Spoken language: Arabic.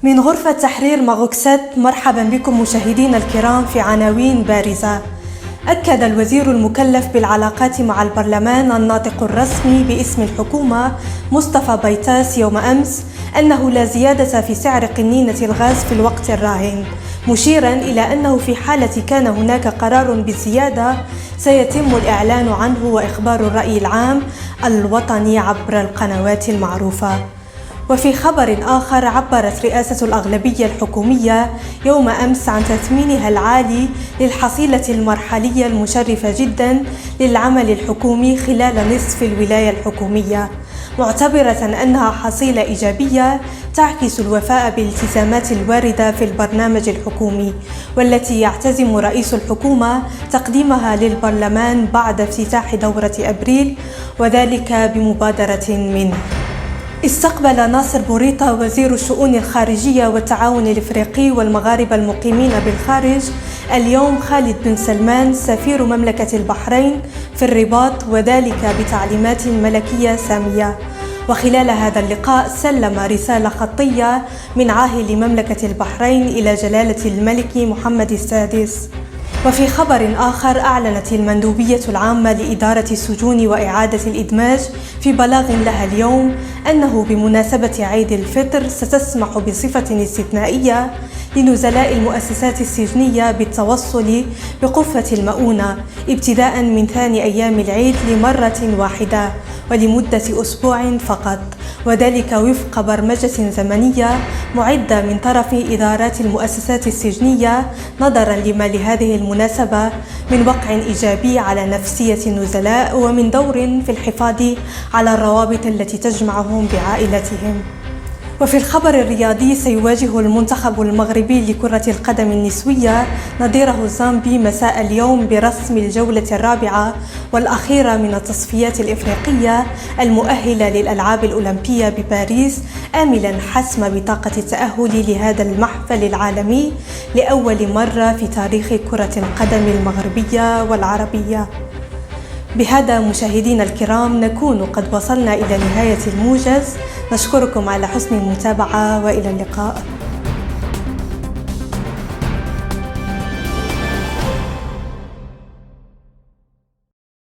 من غرفة تحرير ماغوكسات، مرحبا بكم مشاهدينا الكرام في عناوين بارزة. أكد الوزير المكلف بالعلاقات مع البرلمان الناطق الرسمي باسم الحكومة مصطفى بيتاس يوم أمس أنه لا زيادة في سعر قنينة الغاز في الوقت الراهن، مشيرا إلى أنه في حالة كان هناك قرار بالزيادة سيتم الإعلان عنه وإخبار الرأي العام الوطني عبر القنوات المعروفة. وفي خبر آخر، عبرت رئاسة الأغلبية الحكومية يوم أمس عن تثمينها العالي للحصيلة المرحلية المشرفة جدا للعمل الحكومي خلال نصف الولاية الحكومية، معتبرة أنها حصيلة إيجابية تعكس الوفاء بالالتزامات الواردة في البرنامج الحكومي، والتي يعتزم رئيس الحكومة تقديمها للبرلمان بعد افتتاح دورة أبريل، وذلك بمبادرة منه. استقبل ناصر بوريطة وزير الشؤون الخارجية والتعاون الإفريقي والمغاربة المقيمين بالخارج اليوم خالد بن سلمان سفير مملكة البحرين في الرباط، وذلك بتعليمات ملكية سامية. وخلال هذا اللقاء سلم رسالة خطية من عاهل مملكة البحرين إلى جلالة الملك محمد السادس. وفي خبر آخر، أعلنت المندوبية العامة لإدارة السجون وإعادة الإدماج في بلاغ لها اليوم أنه بمناسبة عيد الفطر ستسمح بصفة استثنائية لنزلاء المؤسسات السجنية بالتوصل بقفة المؤونة ابتداء من ثاني أيام العيد لمرة واحدة ولمدة أسبوع فقط، وذلك وفق برمجة زمنية معدة من طرف إدارات المؤسسات السجنية نظرا لما لهذه المناسبة من وقع إيجابي على نفسية النزلاء ومن دور في الحفاظ على الروابط التي تجمعهم بعائلتهم. وفي الخبر الرياضي، سيواجه المنتخب المغربي لكرة القدم النسوية نظيره الزامبي مساء اليوم برسم الجولة الرابعة والأخيرة من التصفيات الإفريقية المؤهلة للألعاب الأولمبية بباريس، آملا حسم بطاقة التأهل لهذا المحفل العالمي لأول مرة في تاريخ كرة القدم المغربية والعربية. بهذا مشاهدينا الكرام نكون قد وصلنا إلى نهاية الموجز. نشكركم على حسن المتابعة وإلى اللقاء.